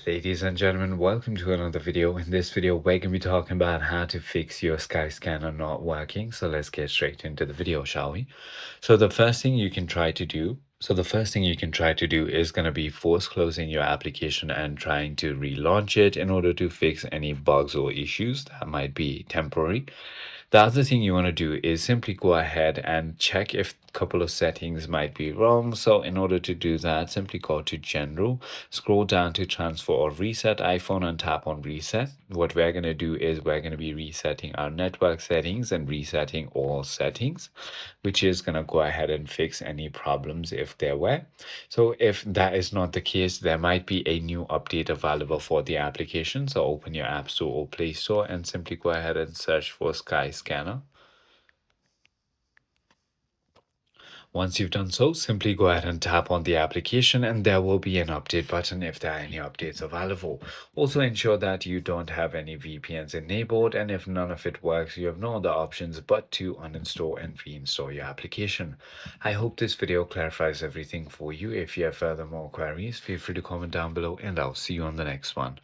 Ladies and gentlemen, welcome to another video. In this video, we're going to be talking about how to fix your Skyscanner not working. So let's get straight into the video, shall we? The first thing you can try to do is going to be force closing your application and trying to relaunch it in order to fix any bugs or issues that might be temporary. The other thing you want to do is simply go ahead and check if a couple of settings might be wrong. So in order to do that, simply go to General, scroll down to Transfer or Reset iPhone and tap on Reset. What we're going to do is we're going to be resetting our network settings and resetting all settings, which is going to go ahead and fix any problems if there were. So if that is not the case, there might be a new update available for the application. So open your App Store or Play Store and simply go ahead and search for Skyscanner. Once you've done so, simply go ahead and tap on the application and there will be an update button if there are any updates available. Also ensure that you don't have any VPNs enabled, and if none of it works, you have no other options but to uninstall and reinstall your application. I hope this video clarifies everything for you. If you have further more queries, feel free to comment down below and I'll see you on the next one.